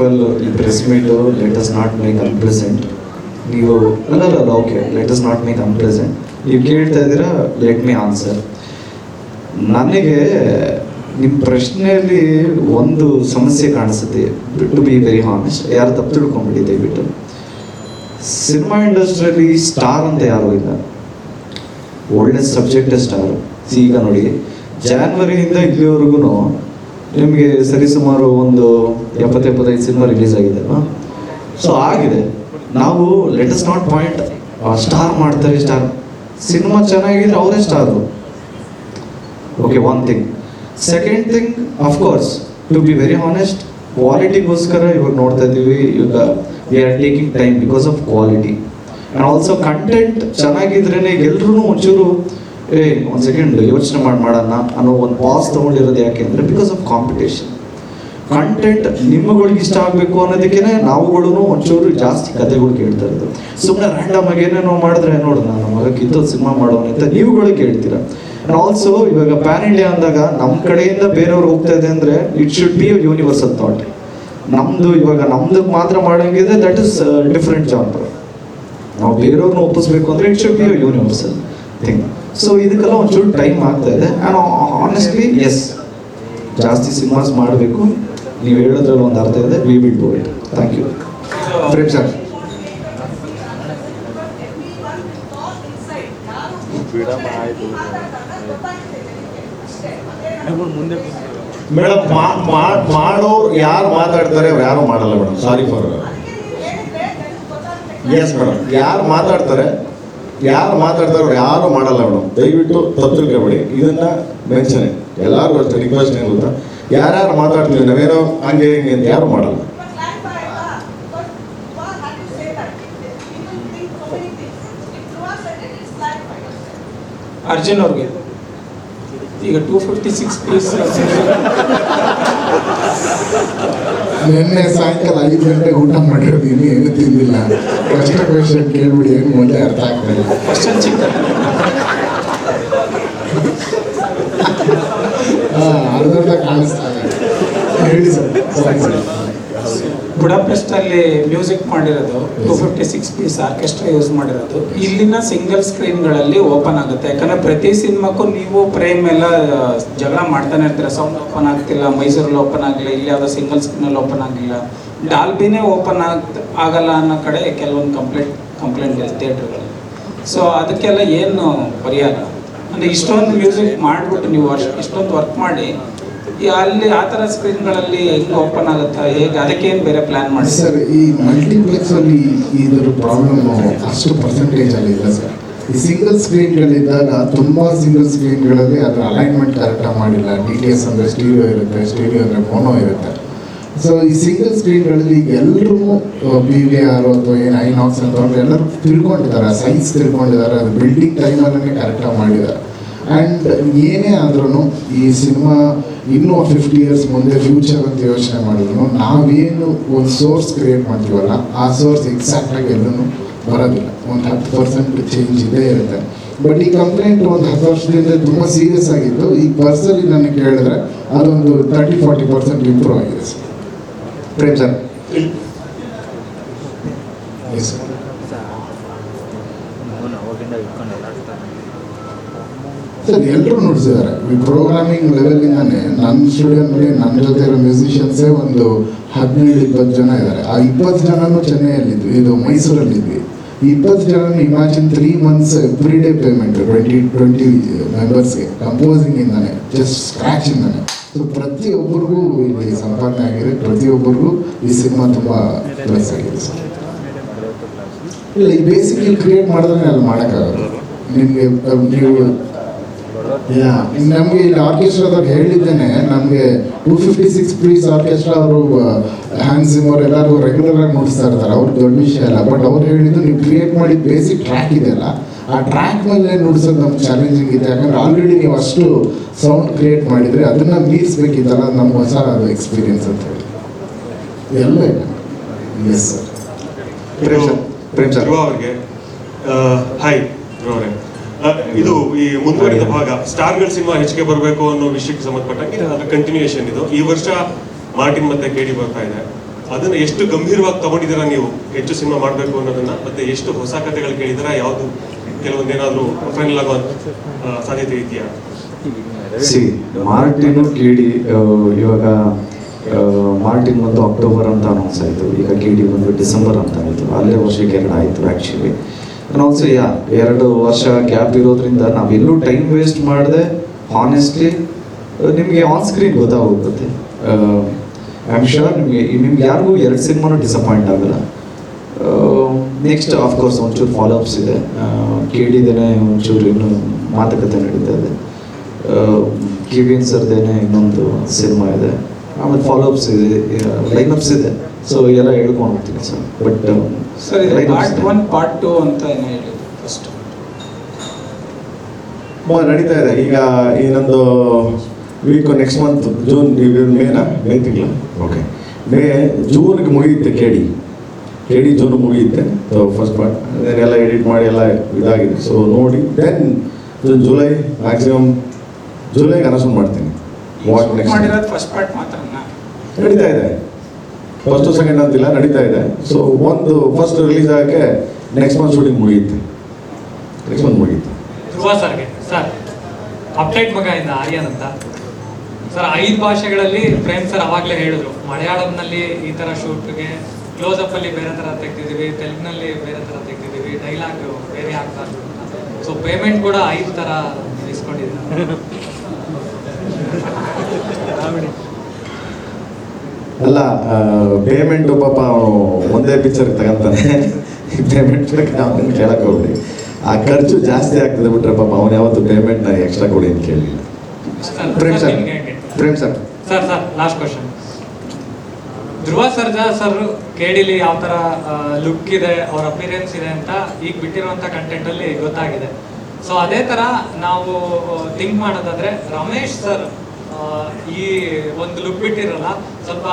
All ಈ press meet let us not make unpleasant. ನೀವು ಅಲ್ಲ okay, let us not make unpleasant. ನೀವು ಕೇಳ್ತಾ ಇದ್ದೀರಾ, ಲೆಟ್ ಮೀ ಆನ್ಸರ್. ನನಗೆ ನಿಮ್ಮ ಪ್ರಶ್ನೆಯಲ್ಲಿ ಒಂದು ಸಮಸ್ಯೆ ಕಾಣಿಸುತ್ತೆ, ಟು ಬಿ ವೆರಿ ಹಾನೆಸ್ಟ್. ಯಾರು ತಪ್ಪು ತಿಳ್ಕೊಂಬಿಡಿ ದಯವಿಟ್ಟು. ಸಿನಿಮಾ ಇಂಡಸ್ಟ್ರಿಯಲ್ಲಿ ಸ್ಟಾರ್ ಅಂತ ಯಾರೂ ಇಲ್ಲ, ಒಳ್ಳೆ ಸಬ್ಜೆಕ್ಟ್ ಸ್ಟಾರು. ಈಗ ನೋಡಿ, ಜಾನ್ವರಿಯಿಂದ ಇಲ್ಲಿವರೆಗೂ ನಿಮಗೆ ಸರಿಸುಮಾರು ಒಂದು 70-75 ಸಿನಿಮಾ ರಿಲೀಸ್ ಆಗಿದೆ. ಸೊ ಆಗಿದೆ. ನಾವು let us not point star ಮಾಡ್ತಾರೆ, ಸ್ಟಾರ್ ಸಿನಿಮಾ ಚೆನ್ನಾಗಿದ್ರೆ ಅವರೇ star. Okay, one thing. Second thing, of course to be very honest, ಕ್ವಾಲಿಟಿಗೋಸ್ಕರ ಇವಾಗ ನೋಡ್ತಾ ಇದ್ದೀವಿ. ಇವಾಗ we are taking time because of quality and also content ಚೆನ್ನಾಗಿದ್ರೇ ಎಲ್ಲರೂ ಒಂಚೂರು ಒಂದು ಸೆಕೆಂಡ್ ಯೋಚನೆ ಮಾಡೋಣ ಅನ್ನೋ ಒಂದು ಪಾಸ್ ತೊಗೊಂಡಿರೋದು. ಯಾಕೆ ಅಂದರೆ ಬಿಕಾಸ್ ಆಫ್ ಕಾಂಪಿಟೇಷನ್. ಕಂಟೆಂಟ್ ನಿಮ್ಮಗಳಿಗೆ ಇಷ್ಟ ಆಗಬೇಕು ಅನ್ನೋದಕ್ಕೆ ನಾವುಗಳು ಒಂಚೂರು ಜಾಸ್ತಿ ಕಥೆಗಳು ಕೇಳ್ತಾ ಇರೋದು. ಸುಮ್ಮನೆ ರ್ಯಾಂಡಮ್ ಆಗಿ ಏನೇನೋ ಮಾಡಿದ್ರೆ ನೋಡೋಣ ನಮ್ಮ ಮಗಕ್ಕೆ ಇಂಥದ್ದು ಸಿನಿಮಾ ಮಾಡೋಣ ಅಂತ ನೀವುಗಳು ಕೇಳ್ತೀರಾ. ಆ್ಯಂಡ್ ಆಲ್ಸೋ ಇವಾಗ ಪ್ಯಾನ್ ಇಂಡಿಯಾ ಅಂದಾಗ ನಮ್ಮ ಕಡೆಯಿಂದ ಬೇರೆಯವ್ರು ಹೋಗ್ತಾ ಇದೆ ಅಂದರೆ it should be a universal thought. ನಮ್ಮದು ಇವಾಗ ನಮ್ದಕ್ಕೆ ಮಾತ್ರ ಮಾಡೋಂಗಿದ್ರೆ ದಟ್ ಇಸ್ ಡಿಫ್ರೆಂಟ್ ಜಾನರ್. ನಾವು ಬೇರೆಯವ್ರನ್ನ ಒಪ್ಪಿಸ್ಬೇಕು ಅಂದರೆ it should be a universal thing. So ಇದಕ್ಕೆಲ್ಲ ಒಂಚೂರು ಟೈಮ್ ಆಗ್ತಾ ಇದೆ. ಆ್ಯಂಡ್ ಆನೆಸ್ಟ್ಲಿ ಎಸ್, ಜಾಸ್ತಿ ಸಿನಿಮಾಸ್ ಮಾಡಬೇಕು. ನೀವು ಹೇಳೋದ್ರಲ್ಲಿ ಒಂದು ಅರ್ಥ ಇದೆ. We will do it. Thank you. Prem sir. Madam, ಮಾಡೋರು ಯಾರು ಮಾತಾಡ್ತಾರೆ ಅವ್ರು ಯಾರು ಮಾಡಲ್ಲ madam. Sorry for yes madam. ಯಾರು ಮಾತಾಡ್ತಾರೆ ಅವ್ರು ಯಾರು ಮಾಡಲ್ಲ ಮೇಡಮ್. ದಯವಿಟ್ಟು ತಪ್ಪು ತಿಳ್ಕೊಬೇಡಿ. ಇದನ್ನ ಮೆನ್ಷನ್ ಎಲ್ಲರಿಗೂ ಅಷ್ಟೇ ರಿಕ್ವೆಸ್ಟ್ ಏನು ಗೊತ್ತಾ, ಯಾರ್ಯಾರು ಮಾತಾಡ್ತೀವಿ ನಾವೇನೋ ಹಂಗೆ ಹಿಂಗೆ ಅಂತ ಯಾರು ಮಾಡಲ್ಲ. ಅರ್ಜುನ್ ಅವ್ರಿಗೆ ಈಗ 256 ಪೀಸ್ ನಿನ್ನೆ ಸಾಯಂಕಾಲ 5 ಗಂಟೆಗೆ ಊಟ ಮಾಡಿರೋದೀನಿ, ಏನು ತಿಂದಿಲ್ಲ. ಕಷ್ಟ ಕ್ವೆಶ್ಚನ್ ಕೇಳ್ಬಿಡಿ, ಏನು ಮೊದಲೇ ಅರ್ಥ ಆಗ್ತಾ ಇಲ್ಲ. ಕ್ವಶನ್ ಚಿಕ್ಕ ಅರ್ಧ ಕಾಣಿಸ್ತಾ ಇದೆ. ಹೇಳಿ ಸರ್. Sorry sir. ಬುಡಾಪೆಸ್ಟ್ ಅಲ್ಲಿ ಮ್ಯೂಸಿಕ್ ಮಾಡಿರೋದು 256 ಪೀಸ್ ಆರ್ಕೆಸ್ಟ್ರಾ ಯೂಸ್ ಮಾಡಿರೋದು. ಇಲ್ಲಿನ ಸಿಂಗಲ್ ಸ್ಕ್ರೀನ್ಗಳಲ್ಲಿ ಓಪನ್ ಆಗುತ್ತೆ. ಯಾಕಂದ್ರೆ ಪ್ರತಿ ಸಿನಿಮಾಕ್ಕೂ ನೀವು ಪ್ರೇಮ್ ಎಲ್ಲ ಜಗಳ ಮಾಡ್ತಾನೆ ಇರ್ತೀರ. ಸೌಂಡ್ ಓಪನ್ ಆಗ್ತಿಲ್ಲ, ಮೈಸೂರಲ್ಲಿ ಓಪನ್ ಆಗಲಿಲ್ಲ, ಇಲ್ಲಿ ಯಾವುದೋ ಸಿಂಗಲ್ ಸ್ಕ್ರೀನಲ್ಲಿ ಓಪನ್ ಆಗಲಿಲ್ಲ, ಡಾಲ್ಬಿನೇ ಓಪನ್ ಆಗಲ್ಲ ಅನ್ನೋ ಕಡೆ ಕೆಲವೊಂದು ಕಂಪ್ಲೇಂಟ್ ಇದೆ ಥಿಯೇಟ್ರ್ಗಳಲ್ಲಿ. ಸೊ ಅದಕ್ಕೆಲ್ಲ ಏನು ಪರಿಹಾರ ಅಂದರೆ ಇಷ್ಟೊಂದು ಮ್ಯೂಸಿಕ್ ಮಾಡಿಬಿಟ್ಟು ನೀವು ಇಷ್ಟೊಂದು ವರ್ಕ್ ಮಾಡಿ ಅಲ್ಲಿ ಆ ಥರ ಸ್ಕ್ರೀನ್ಗಳಲ್ಲಿ ಹೆಂಗೆ ಓಪನ್ ಆಗುತ್ತಾ, ಹೇಗೆ, ಅದಕ್ಕೇನು ಬೇರೆ ಪ್ಲ್ಯಾನ್ ಮಾಡಿ ಸರ್? ಈ ಮಲ್ಟಿಪ್ಲೆಕ್ಸಲ್ಲಿ ಇದರ ಪ್ರಾಬ್ಲಮ್ ಅಷ್ಟು ಪರ್ಸೆಂಟೇಜಲ್ಲಿ ಇಲ್ಲ ಸರ್. ಈ ಸಿಂಗಲ್ ಸ್ಕ್ರೀನ್ಗಳಿದ್ದಾಗ ತುಂಬ ಸಿಂಗಲ್ ಸ್ಕ್ರೀನ್ಗಳಲ್ಲಿ ಅದರ ಅಲೈನ್ಮೆಂಟ್ ಕರೆಕ್ಟಾಗಿ ಮಾಡಿಲ್ಲ. DTS ಅಂದರೆ ಸ್ಟೀರಿಯೋ ಇರುತ್ತೆ, ಸ್ಟೀರಿಯೋ ಅಂದರೆ ಮೋನೋ ಇರುತ್ತೆ. ಸೊ ಈ ಸಿಂಗಲ್ ಸ್ಕ್ರೀನ್ಗಳಲ್ಲಿ ಎಲ್ಲರೂ PVR ಅಥವಾ ಏನು ಐನಾಕ್ಸ್ ಅಂತ ಎಲ್ಲರೂ ತಿಳ್ಕೊಂಡಿದ್ದಾರೆ, ಸೈನ್ಸ್ ತಿಳ್ಕೊಂಡಿದ್ದಾರೆ, ಅದು ಬಿಲ್ಡಿಂಗ್ ಟೈಮಲ್ಲೇ ಕರೆಕ್ಟಾಗಿ ಮಾಡಿದ್ದಾರೆ. ಆ್ಯಂಡ್ ಏನೇ ಆದ್ರೂ ಈ ಸಿನಿಮಾ ಇನ್ನೂ 50 ಇಯರ್ಸ್ ಮುಂದೆ ಫ್ಯೂಚರ್ ಅಂತ ಯೋಚನೆ ಮಾಡಿದ್ರು ನಾವೇನು ಒಂದು ಸೋರ್ಸ್ ಕ್ರಿಯೇಟ್ ಮಾಡ್ತೀವಲ್ಲ, ಆ ಸೋರ್ಸ್ ಎಕ್ಸಾಕ್ಟಾಗಿ ಎಲ್ಲೂ ಬರೋದಿಲ್ಲ. ಒಂದು 10% ಚೇಂಜ್ ಇದೇ ಇರುತ್ತೆ. ಬಟ್ ಈ ಕಂಪ್ಲೇಂಟ್ ಒಂದು 10 ವರ್ಷದಿಂದ ತುಂಬ ಸೀರಿಯಸ್ ಆಗಿತ್ತು. ಈಗ ಪರ್ಸನಲಿ ನನಗೆ ಕೇಳಿದ್ರೆ ಅದೊಂದು 30-40% ಇಂಪ್ರೂವ್ ಆಗಿದೆ sir. Prem sir. Yes sir. Sir ಎಲ್ಲರೂ ನುಡಿಸಿದ್ದಾರೆ. ಈ ಪ್ರೋಗ್ರಾಮಿಂಗ್ ಲೆವೆಲಿಂದಾನೆ ನನ್ನ ಸ್ಟುಡಿಯೋನಲ್ಲಿ ನನ್ನ ಜೊತೆ ಇರೋ ಮ್ಯೂಸಿಷಿಯನ್ಸೇ ಒಂದು 15-20 ಜನ ಇದ್ದಾರೆ. ಆ 20 ಜನನೂ ಚೆನ್ನೈಯಲ್ಲಿದ್ವಿ, ಇದು ಮೈಸೂರಲ್ಲಿದ್ವಿ. ಈ 20 ಜನನು imagine 3 months every day payment 20 ಮೆಂಬರ್ಸ್ಗೆ ಕಂಪೋಸಿಂಗಿಂದಾನೆ, ಜಸ್ಟ್ ಸ್ಕ್ರ್ಯಾಚಿಂದಾನೆ. ಸೊ ಪ್ರತಿಯೊಬ್ಬರಿಗೂ ಇಲ್ಲಿ ಸಂಪಾದನೆ ಆಗಿದೆ, ಪ್ರತಿಯೊಬ್ಬರಿಗೂ ಈ ಸಿನಿಮಾ ತುಂಬ ಪ್ಲಸ್ ಆಗಿದೆ ಸರ್. ಇಲ್ಲ, ಈ ಬೇಸಿಕಲಿ ಕ್ರಿಯೇಟ್ ಮಾಡಿದ್ರೆ ಅಲ್ಲಿ ಮಾಡೋಕ್ಕಾಗಲ್ಲ ನಿಮಗೆ. ನೀವು ನಮಗೆ ಇಲ್ಲಿ ಆರ್ಕೆಸ್ಟ್ರಾದಾಗ ಹೇಳಿದ್ದೇನೆ, ನಮಗೆ 256 ಪೀಸ್ ಆರ್ಕೆಸ್ಟ್ರಾ ಅವರು ಹ್ಯಾನ್ಸ್ ಸಿಮ್ಮರ್ ಎಲ್ಲರೂ ರೆಗ್ಯುಲರ್ ಆಗಿ ನುಡಿಸ್ತಾ ಇರ್ತಾರೆ. ಅವ್ರಿಗೆ ದೊಡ್ಡ ವಿಷಯ ಅಲ್ಲ. ಬಟ್ ಅವ್ರು ಹೇಳಿದ್ದು ನೀವು ಕ್ರಿಯೇಟ್ ಮಾಡಿದ ಬೇಸಿಕ್ ಟ್ರ್ಯಾಕ್ ಇದೆಯಲ್ಲ, ಆ ಟ್ರ್ಯಾಕ್ ಮೇಲೆ ನುಡಿಸೋದು ನಮ್ಗೆ ಚಾಲೆಂಜಿಂಗ್ ಇದೆ. ಯಾಕಂದ್ರೆ ಆಲ್ರೆಡಿ ನೀವು ಅಷ್ಟು ಸೌಂಡ್ ಕ್ರಿಯೇಟ್ ಮಾಡಿದರೆ ಅದನ್ನು ಮೀರಿಸ್ಬೇಕಿತ್ತಲ್ಲ, ನಮ್ಗೆ ಹೊಸ ಅದು ಎಕ್ಸ್ಪೀರಿಯನ್ಸ್ ಅಂತ ಹೇಳಿ ಎಲ್ಲ ಇದೆ. Yes sir. ಪ್ರೇಮ್ ಸರ್ ಅವರಿಗೆ ಹಾಯ್ ಅವರೇ, ಇದು ಈ ಮುಂದುವರಿದ ಭಾಗ ಸ್ಟಾರ್ಗಳ ಸಿನಿಮಾ ಹೆಚ್ಚಿಗೆ ಬರಬೇಕು ಅನ್ನೋ ವಿಷಯಕ್ಕೆ ಸಂಬಂಧಪಟ್ಟಂಗೆ ಅದರ ಕಂಟಿನ್ಯೂಯೇಷನ್ ಇದು. ಈ ವರ್ಷ ಮಾರ್ಟಿನ್ ಮತ್ತೆ KD ಬರ್ತಾ ಇದೆ. ಅದನ್ನು ಎಷ್ಟು ಗಂಭೀರವಾಗಿ ತಗೊಂಡಿದ್ದೀರಾ ನೀವು ಹೆಚ್ಚು ಸಿನಿಮಾ ಮಾಡಬೇಕು ಅನ್ನೋದನ್ನ, ಮತ್ತೆ ಎಷ್ಟು ಹೊಸ ಕಥೆಗಳು ಕೇಳಿದ್ದೀರಾ, ಯಾವುದು ಕೆಲವೊಂದೇನಾದರೂ ಫೈನಲ್ ಆಗೋ ಸಾಧ್ಯತೆ ಇದೆಯಾ? ಸಿ ಮಾರ್ಟಿನು ಕೇಳಿ ಇವಾಗ ಮಾರ್ಟಿನ್ ಬಂದು ಅಕ್ಟೋಬರ್ ಅಂತ ಅನೌನ್ಸ್ ಆಯಿತು, ಈಗ ಕೇಳಿ ಬಂದು ಡಿಸೆಂಬರ್ ಅಂತ ಆಯಿತು, ಅಲ್ಲೇ ವರ್ಷಕ್ಕೆ 2 ಆಯಿತು ಆ್ಯಕ್ಚುಲಿ. ಆಲ್ಸೋ 2 ವರ್ಷ ಗ್ಯಾಪ್ ಇರೋದ್ರಿಂದ ನಾವೆಲ್ಲೂ ಟೈಮ್ ವೇಸ್ಟ್ ಮಾಡದೆ ಹಾನೆಸ್ಟ್ಲಿ ನಿಮಗೆ ಆನ್ ಸ್ಕ್ರೀನ್ ಗೊತ್ತಾಗೋಗುತ್ತೆ. ಐ ಆಮ್ ಶ್ಯೂರ್ ನಿಮ್ಗೆ ಯಾರಿಗೂ 2 ಸಿನಿಮಾನು ಡಿಸಪಾಯಿಂಟ್ ಆಗಲ್ಲ. ನೆಕ್ಸ್ಟ್ ಆಫ್ಕೋರ್ಸ್ ಒಂಚೂರು ಫಾಲೋಅಪ್ಸ್ ಇದೆ, ಕೇಳಿದ್ದೇನೆ ಒಂಚೂರು ಇನ್ನೂ ಮಾತುಕತೆ ನಡೀತಾ ಇದೆ. ಕಿವಿನ್ ಸರ್ದೇನೆ ಇನ್ನೊಂದು ಸಿನಿಮಾ ಇದೆ, ಆಮೇಲೆ ಫಾಲೋಅಪ್ಸ್ ಇದೆ, ಲೈನಪ್ಸ್ ಇದೆ. ಸೊ ಎಲ್ಲ ಹೇಳ್ಕೊಂಡು ಹೋಗ್ತೀನಿ ಸರ್. ಬಟ್ ಸರ್ ಇದು ಪಾರ್ಟ್ 1 ಪಾರ್ಟ್ 2 ಅಂತ ಏನೋ ಹೇಳಿದ್ರು ಫಸ್ಟ್ ನಡೀತಾ ಇದೆ. ಈಗ ಇನ್ನೊಂದು week next month June May ತಿಂಗಳು, ಓಕೆ, ಜೂನ್ಗೆ ಮುಗಿಯುತ್ತೆ ಕೇಳಿ ಜೂನ್ ಮುಗಿಯುತ್ತೆ ಫಸ್ಟ್ ಪಾರ್ಟ್. ಎಲ್ಲ ಎಡಿಟ್ ಮಾಡಿ ಎಲ್ಲ ಇದಾಗಿದೆ. ಸೊ ನೋಡಿ ದೆನ್ ಜುಲೈ ಮ್ಯಾಕ್ಸಿಮಮ್ ಜುಲೈಗೆ ಅನೌನ್ಸ್ ಮಾಡ್ತೀನಿ. ವಾಟ್ ನೆಕ್ಸ್ಟ್ ಮಾಡಿರೋದು ಫಸ್ಟ್ ಪಾರ್ಟ್ ಮಾತ್ರನಾ? ನಡೀತಾ ಇದೆ, ಫಸ್ಟ್ ಸೆಕೆಂಡ್ ಅಂತಿಲ್ಲ, ನಡೀತಾ ಇದೆ. ಸೊ ಒಂದು ಫಸ್ಟ್ ರಿಲೀಸ್ ಆಗಕ್ಕೆ ನೆಕ್ಸ್ಟ್ ಮಂತ್ ಶೂಟಿಂಗ್ ಮುಗಿಯುತ್ತೆ. ಧ್ರುವ ಸರ್ಗೆ ಸರ್, ಅಪ್ಡೇಟ್ ಮಗ ಇಂದ ಆರ್ಯನ್ ಅಂತ ಸರ್, 5 ಭಾಷೆಗಳಲ್ಲಿ ಪ್ರೇಮ್ ಸರ್ ಅವಾಗಲೇ ಹೇಳಿದ್ರು, ಮಲಯಾಳಂನಲ್ಲಿ ಈ ಥರ ಶೂಟ್ಗೆ ಕ್ಲೋಸಪ್ ಅಲ್ಲಿ ಬೇರೆ ಥರ ತೆಗ್ದಿದ್ದೀವಿ, ತೆಲುಗಿನಲ್ಲಿ ಬೇರೆ ಥರ ತೆಗ್ದಿದ್ದೀವಿ, ಡೈಲಾಗ್ ಬೇರೆ ಆಗ್ತಾ ಇದ್ರು. ಸೊ ಪೇಮೆಂಟ್ ಕೂಡ 5 ಥರ ಇಸ್ಕೊಂಡಿದ್ದಾರೆ. ಅಲ್ಲ, ಪೇಮೆಂಟು ಪಾಪ ಅವನು ಒಂದೇ ಪಿಕ್ಚರ್ ತಗೊಂತಾನೆ, ಪೇಮೆಂಟ್ ಅವನು ಕೇಳಕ್ಕೆ ಹೋಗ್ಬಿಡಿ. ಆ ಖರ್ಚು ಜಾಸ್ತಿ ಆಗ್ತದೆ ಬಿಟ್ರೆ ಪಾಪ ಅವನು ಯಾವತ್ತು ಪೇಮೆಂಟ್ನ ಎಕ್ಸ್ಟ್ರಾ ಕೊಡಿ ಅಂತ ಕೇಳಿಲ್ಲ. Prem sir sir last question. Dhruva Sarja sir ಕೇಳಿಲಿ ಯಾವ ಥರ ಲುಕ್ ಇದೆ, ಅವ್ರ ಅಪಿಯರೆನ್ಸ್ ಇದೆ ಅಂತ ಈಗ ಬಿಟ್ಟಿರುವಂಥ ಕಂಟೆಂಟಲ್ಲಿ ಗೊತ್ತಾಗಿದೆ. ಸೊ ಅದೇ ಥರ ನಾವು ಥಿಂಕ್ ಮಾಡೋದಾದ್ರೆ ರಮೇಶ್ ಸರ್ ಈ ಒಂದು ಲುಕ್ ಬಿಟ್ಟಿರಲ್ಲ, ಸ್ವಲ್ಪ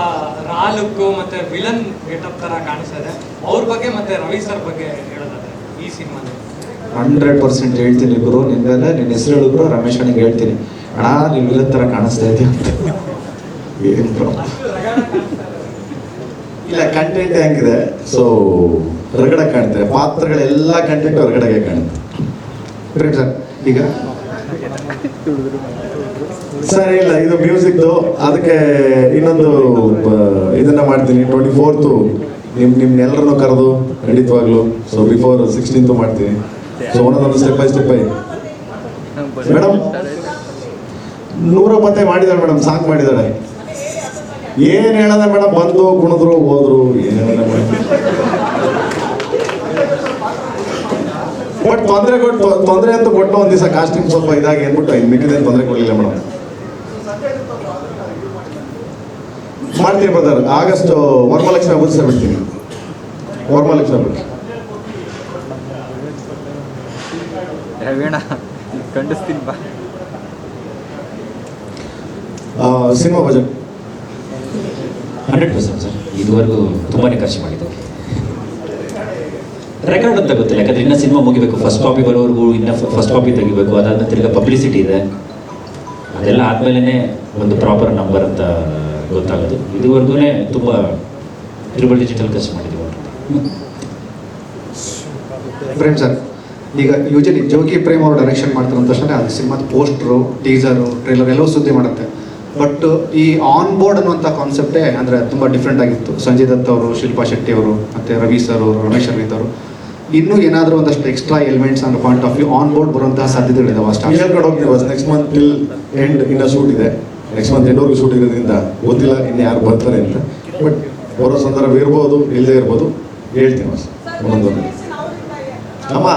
ರಾ ಲುಕ್ ಮತ್ತೆ ವಿಲನ್ ಗೆಟಪ್ ಥರ ಕಾಣಿಸ್ತಾ ಇದೆ. ಅವ್ರ ಬಗ್ಗೆ ಮತ್ತೆ ರವಿ ಸರ್ ಬಗ್ಗೆ ಹೇಳೋದಾದ್ರೆ ಈ ಸಿನಿಮಾದಲ್ಲಿ 100% ಹೇಳ್ತೀನಿ ಗುರು. ನಿನ್ನೆಲ್ಲ ನಿನ್ನ ಹೆಸರು ಹೇಳಿದ್ರು ರಮೇಶ್ ಅಣ್ಣಿಗೆ ಹೇಳ್ತೀನಿ, ಅಣ್ಣ ನೀವು ವಿಲನ್ ಥರ ಕಾಣಿಸ್ತಾ ಇದೆಯಾ ಅಂತ. ಏನು ಪ್ರಾಬ್ಲಮ್ ಇಲ್ಲ, ಕಂಟೆಂಟ್ ಹೆಂಗಿದೆ, ಸೊ ಹೊರಗಡೆ ಕಾಣ್ತಾರೆ ಪಾತ್ರಗಳೆಲ್ಲ, ಕಂಟೆಂಟ್ ಹೊರಗಡೆಗೆ ಕಾಣುತ್ತೆ. ಪ್ರೇಮ್ ಸರ್ ಈಗ ಸರ್ ಇಲ್ಲ, ಇದು ಮ್ಯೂಸಿಕ್ದು, ಅದಕ್ಕೆ ಇನ್ನೊಂದು ಇದನ್ನ ಮಾಡ್ತೀನಿ 24th ನಿಮ್ನೆಲ್ಲರನ್ನು ಕರೆದು ಖಂಡಿತವಾಗ್ಲು. ಸೊ ಬಿಫೋರ್ 16th ಮಾಡ್ತೀನಿ. ಸೊ ಒಂದೊಂದು ಸ್ಟೆಪ್ ಬೈ ಮೇಡಮ್ 100 ಮಾಡಿದಾಳೆ ಮೇಡಮ್, ಸಾಂಗ್ ಮಾಡಿದಾಳೆ. ಏನ್ ಹೇಳದ ಮೇಡಮ್, ಬಂದು ಕುಣಿದ್ರು ಹೋದ್ರು, ಏನ್ ಹೇಳದ ಮೇಡಮ್. ಬಟ್ ತೊಂದರೆ ಅಂತೂ ಕೊಟ್ಟು ಒಂದ್ ದಿವಸ ಕಾಸ್ಟ್ಯೂಮ್ ಸ್ವಲ್ಪ ಇದಾಗಿ ಅಂದ್ಬಿಟ್ಟು ಇನ್ನು ಮಿಕ್ಕಿದೇನು ತೊಂದರೆ ಕೊಡಲಿಲ್ಲ ಮೇಡಮ್. ಮಾಡ್ತೀನಿ ಬ್ರದರ್, ಆಗಸ್ಟ್ ವರಮಹಾಲಕ್ಷ್ಮಿ ಹಬ್ಬದ ಸರ್ ಬಿಡ್ತೀನಿ. ವರಮಹಾಲಕ್ಷ್ಮಿ ಹಬ್ಬಕ್ಕೆ ಖಂಡಿಸ್ತೀನಿ ಬಾ. Cinema budget 100% sir. ಇದುವರೆಗೂ ತುಂಬಾ ಖರ್ಚು ಮಾಡಿದ್ದೀವಿ. ರೆಕಾರ್ಡ್ ಅಂತ ಗೊತ್ತಿಲ್ಲ, ಯಾಕಂದ್ರೆ ಇನ್ನ ಸಿನಿಮಾ ಮುಗಿಬೇಕು, ಫಸ್ಟ್ ಕಾಪಿ ಬರೋವರೆಗೂ ಇನ್ನ ಫಸ್ಟ್ ಕಾಪಿ ತೆಗಿಬೇಕು, ಅದಾದ್ಮೇಲೆ ತಿರ್ಗಾ ಪಬ್ಲಿಸಿಟಿ ಇದೆ, ಅದೆಲ್ಲ ಆದ್ಮೇಲೆ ಒಂದು ಪ್ರಾಪರ್ ನಂಬರ್ ಅಂತ ಗೊತ್ತಾಗೋದು. ಇದುವರೆಗೂ ತುಂಬ ಟ್ರಿಬಲ್ ಡಿಜಿಟಲ್ ಖರ್ಚು ಮಾಡಿದ್ದೀವಿ. ಪ್ರೇಮ್ ಸರ್, ಈಗ ಯೂಶಲಿ ಜೋಗಿ ಪ್ರೇಮ್ ಅವರು ಡೈರೆಕ್ಷನ್ ಮಾಡ್ತಾರೆ ಅಂದ ತಕ್ಷಣ ಅದು ಸಿನಿಮಾದ ಪೋಸ್ಟ್ರು, ಟೀಸರು, ಟ್ರೈಲರ್ ಎಲ್ಲವೂ ಸುದ್ದಿ ಮಾಡುತ್ತೆ. ಬಟ್ ಈ ಆನ್ ಬೋರ್ಡ್ ಅನ್ನುವಂಥ ಕಾನ್ಸೆಪ್ಟೇ ಅಂದರೆ ತುಂಬ ಡಿಫ್ರೆಂಟ್ ಆಗಿತ್ತು. ಸಂಜಯ್ ದತ್ ಅವರು, ಶಿಲ್ಪಾ ಶೆಟ್ಟಿ ಅವರು, ಮತ್ತು ರವಿ ಸರ್ ಅವರು, ರಮೇಶ್ ಅರವಿಂದ್ ಅವರು, ಇನ್ನೂ ಏನಾದರೂ ಒಂದಷ್ಟು ಎಕ್ಸ್ಟ್ರಾ ಎಲಿಮೆಂಟ್ಸ್ ಅನ್ನೋ point of view on board ಬರುವಂತಹ ಸಾಧ್ಯತೆಗಳಿದಾವೆ ಅಷ್ಟೇ. ಹೇಳ್ಕೊಂಡು ಹೋಗ್ತೀವಿ. ನೆಕ್ಸ್ಟ್ ಮಂತ್ ಟಿಲ್ ಎಂಡ್ ಇನ್ನೂ ಶೂಟ್ ಇದೆ, ನೆಕ್ಸ್ಟ್ ಮಂತ್ ಎಂಡ್ವರೆಗೂ ಶೂಟ್ ಇರೋದ್ರಿಂದ ಗೊತ್ತಿಲ್ಲ ಇನ್ನು ಯಾರು ಬರ್ತಾರೆ ಅಂತ. ಬಟ್ ಬರೋ ಸಂದರ್ಭ ಇರ್ಬೋದು, ಇಲ್ಲದೆ ಇರ್ಬೋದು, ಹೇಳ್ತೀನಿ ಒಂದೊಂದು. ಅಮ್ಮ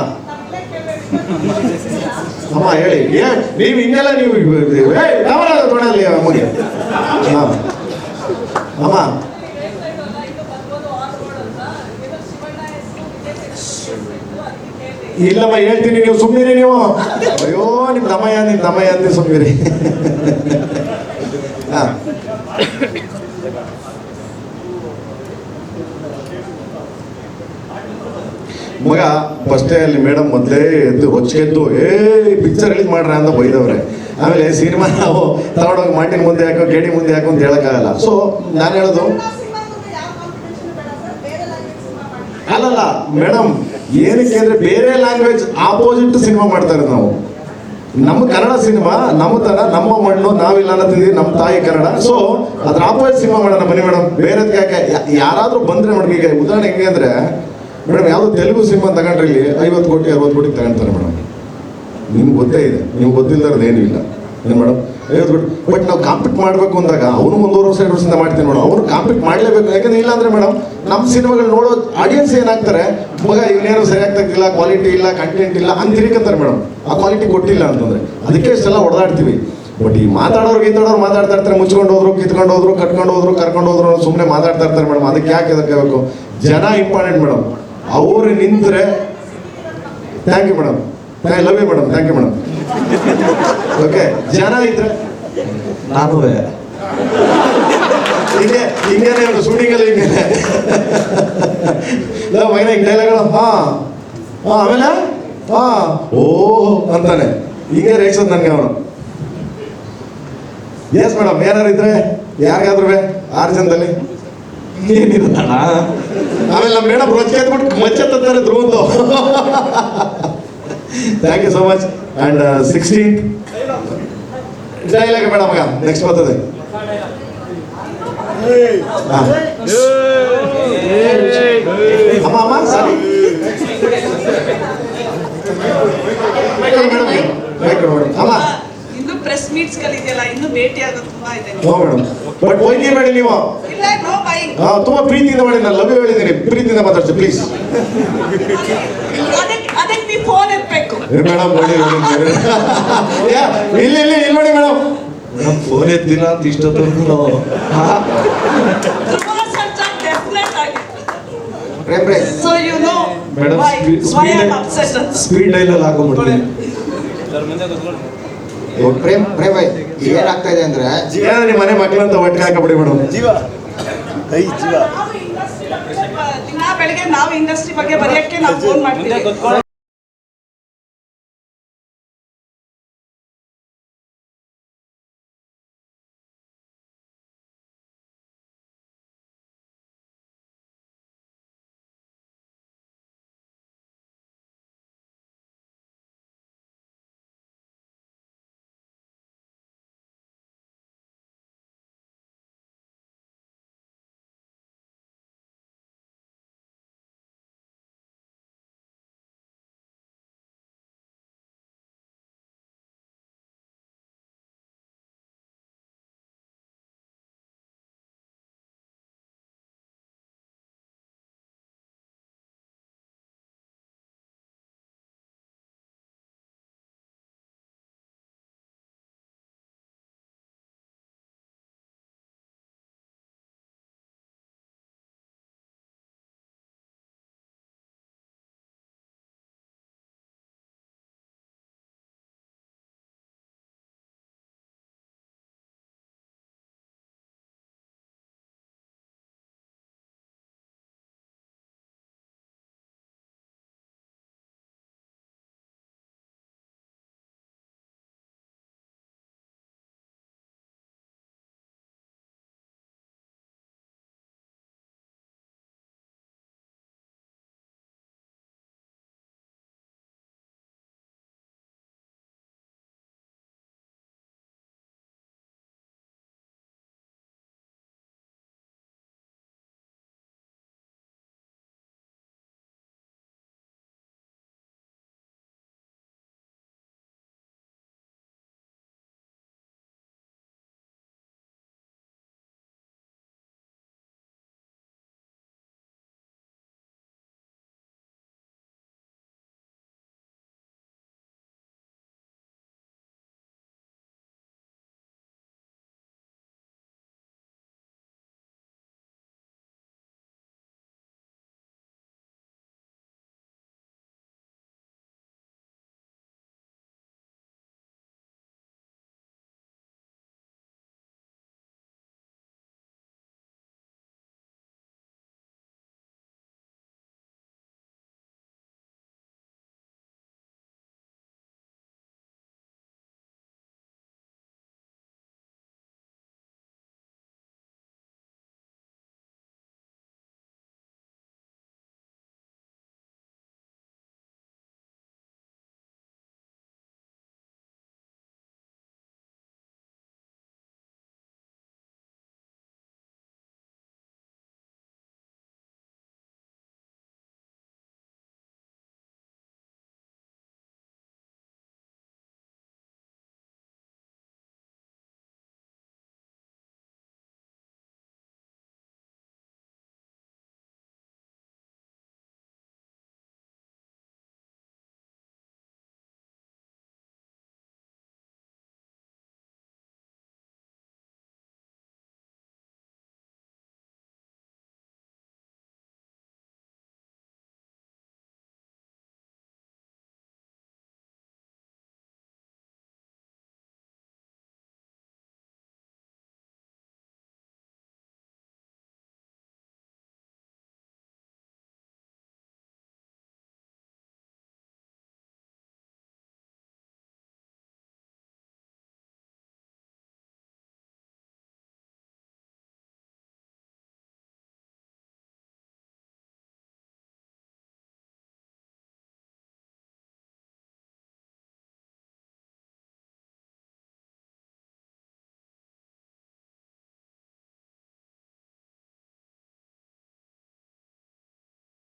ಹೇಳಿ, ನೀವು ಹಿಂಗೆಲ್ಲ ನೀವು ತೊಡಲಿ ಅಮ್ಮಗೆ. ಹಾಂ ಅಮ್ಮ, ಇಲ್ಲಮ್ಮ ಹೇಳ್ತೀನಿ, ನೀವು ಸುಮ್ಮನಿರಿ ನೀವು. ಅಯ್ಯೋ ನಿಮ್ಮ ದಮಯ್ಯ ಅಂದಿ ಸುಮ್ಮನಿರಿ. ಹಾಂ ಮಗ ಫಸ್ಟೇ ಅಲ್ಲಿ ಮೇಡಮ್ ಮೊದಲೇ ಎದ್ದು ಹೊಚ್ಗೆದ್ದು ಪಿಕ್ಚರ್ ರಿಲೀಸ್ ಮಾಡ್ರ ಅಂತ ಬೈದವ್ರೆ. ಆಮೇಲೆ ಸಿನಿಮಾ ನಾವು ತಗೊಂಡೋಗಿ ಮಾಟಿನ ಮುಂದೆ ಹಾಕೋ, ಗೇಡಿ ಮುಂದೆ ಹಾಕೋ ಅಂತ ಹೇಳೋಕ್ಕಾಗಲ್ಲ. ಸೊ ನಾನು ಹೇಳೋದು ಅಲ್ಲಲ್ಲ ಮೇಡಮ್, ಏನಕ್ಕೆ ಅಂದ್ರೆ ಬೇರೆ ಲ್ಯಾಂಗ್ವೇಜ್ ಆಪೋಸಿಟ್ ಸಿನಿಮಾ ಮಾಡ್ತಾ ಇರೋದು ನಾವು. ನಮ್ಮ ಕನ್ನಡ ಸಿನಿಮಾ ನಮ್ಮ ತರ, ನಮ್ಮ ಮಣ್ಣು, ನಾವಿಲ್ಲ ಅನ್ನತ್ತಿದೀವಿ, ನಮ್ಮ ತಾಯಿ ಕನ್ನಡ. ಸೊ ಅದ್ರ ಆಪೋಸಿಟ್ ಸಿನಿಮಾ ಮಾಡೋಣ ಬನ್ನಿ ಮೇಡಮ್. ಬೇರೆದಕ್ಕೆ ಯಾಕೆ? ಯಾರಾದ್ರೂ ಬಂದ್ರೆ ಮೇಡಮ್, ಈಗ ಉದಾಹರಣೆ ಹೆಂಗೆ ಅಂದ್ರೆ ಮೇಡಮ್, ಯಾವ್ದು ತೆಲುಗು ಸಿನಿಮಾ ತಗೊಂಡ್ರೆ ಇಲ್ಲಿ 50 ಕೋಟಿ 60 ಕೋಟಿ ತಗೊಂತಾರೆ ಮೇಡಮ್. ನಿಮ್ಗೆ ಗೊತ್ತೇ ಇದೆ, ನೀವು ಗೊತ್ತಿಲ್ಲದ ಏನೂ ಇಲ್ಲ ಏನು ಮೇಡಮ್, 50 ಕೋಟಿ. ಬಟ್ ನಾವು ಕಾಂಪೀಟ್ ಮಾಡಬೇಕು ಅಂದಾಗ ಅವನು 1.5 ವರ್ಷ 2 ವರ್ಷದಿಂದ ಮಾಡ್ತೀನಿ ಮೇಡಮ್. ಅವ್ರು ಕಾಂಪೀಟ್ ಮಾಡಲೇಬೇಕು. ಯಾಕಂದ್ರೆ ಇಲ್ಲಾಂದ್ರೆ ಮೇಡಮ್, ನಮ್ಮ ಸಿನಿಮಾಗಳು ನೋಡೋ ಆಡಿಯನ್ಸ್ ಏನಾಗ್ತಾರೆ, ಮಗ ಇವನೇನು ಸರಿಯಾಗಿ ತೆಗ್ದಿಲ್ಲ, ಕ್ವಾಲಿಟಿ ಇಲ್ಲ, ಕಂಟೆಂಟ್ ಇಲ್ಲ ಅಂತ ತಿರ್ಕಂತಾರೆ ಮೇಡಮ್. ಆ ಕ್ವಾಲಿಟಿ ಕೊಟ್ಟಿಲ್ಲ ಅಂತಂದ್ರೆ ಅದಕ್ಕೆ ಇಷ್ಟೆಲ್ಲ ಹೊಡೆದಾಡ್ತೀವಿ. ಬಟ್ ಈ ಮಾತಾಡೋರು ಮಾತಾಡ್ತಾ ಇರ್ತಾರೆ, ಮುಚ್ಕೊಂಡು ಹೋದ್ರು, ಕಿತ್ಕೊಂಡು ಹೋದ್ರು, ಕಟ್ಕೊಂಡು ಹೋದ್ರು, ಕರ್ಕೊಂಡು ಹೋದ್ರು, ಸುಮ್ಮನೆ ಮಾತಾಡ್ತಾ ಇರ್ತಾರೆ ಮೇಡಮ್. ಅದಕ್ಕೆ ಯಾಕೆ ಅದಕ್ಕೆ ಬೇಕು? ಜನ ಇಂಪಾರ್ಟೆಂಟ್ ಮೇಡಮ್. ಅವ್ರು ನಿಂತರೆ thank you madam, I love you madam, thank you madam. Okay, ಜನ ಇದ್ರೆ ನಾನು ಹಿಂಗೇನೆ ಒಂದು ಶೂಟಿಂಗಲ್ಲಿ ಹಿಂಗೇನೆ ಮೈನ ಹಿಂಗೆ ಡೈಲಾಗ್ಗಳು ಆಮೇಲೆ ಓ ಅಂತಾನೆ ಹಿಂಗೆ ರೇಗ್ಸೋದು ನನಗೆ ಅವನು. ಎಸ್ ಮೇಡಮ್, ಏನಾರು ಇದ್ರೆ ಯಾರಿಗಾದ್ರೂ 6 ಜನದಲ್ಲಿ ಏನಿರುತ್ತಣ್ಣ. ಆಮೇಲೆ ನಮ್ಮ ಮೇಡಮ್ ರೊಚ್ಚಿಬಿಟ್ಟು ಮಚ್ಚೆ ತಂತಾರೆ ಧ್ರುವಂದು. Thank you so much. And 16th dialogue madam, ಮಗ ನೆಕ್ಸ್ಟ್ ಬರ್ತದೆ. ಅಮ್ಮ ಸಾರಿ ಅಮ್ಮ, ಇನ್ನು ಪ್ರೆಸ್ ಮೀಟ್ಸ್ ಗಳಿದೆಯಲ್ಲ, ಇನ್ನು ಭೇಟಿ ಆಗೋದು ತುಂಬಾ ಇದೆ. ನೋ ಮೇಡಮ್, ಬಟ್ ಹೋಗಿ ಬೇಡಿ ನೀವು. ಇಲ್ಲ, ನೋ ಬೈ. ತುಂಬಾ ಪ್ರೀತಿಯಿಂದ ಮಾಡಿ, ನಾನು ಲವ್ ಯು ಹೇಳಿದ್ದೀನಿ, ಪ್ರೀತಿಯಿಂದ ಮಾತಾಡ್ಸಿ ಪ್ಲೀಸ್. ಅದಕ್ಕೆ ನೀವು ಫೋನ್ ಎತ್ತಬೇಕು ಮೇಡಮ್. ನೋಡಿ ಇಲ್ಲಿ ನೋಡಿ ಮೇಡಮ್, ಫೋನ್ ಎತ್ತಿಲ್ಲ ಅಂತ ಇಷ್ಟೊತ್ತವರೆಗೂ ನಾವು ಧ್ರುವ ಸರ್ಜಾ ಡೆಫಿನೆಟ್ ಆಗಿ. Prem so you know madam, why I am obsession. Speed ಡೈಲಲ್ಲಿ ಹಾಕೊಂಡ್ಬಿಡ್ತೀನಿ. ಪ್ರೇಮ್ ಬೈ ಏನಾಗ್ತಾ ಇದೆ ಅಂದ್ರೆ ನಿಮ್ಮ ಮನೆ ಮಕ್ಕಳಂತ ಒಟ್ಟಿಗೆ ಹಾಕಬಿಡಿ ಮೇಡಮ್. ದಿನ ಬೆಳಿಗ್ಗೆ ನಾವು ಇಂಡಸ್ಟ್ರಿ ಬಗ್ಗೆ ಬರೆಯಕ್ಕೆ ನಾವು ಫೋನ್ ಮಾಡ್ತೀವಿ.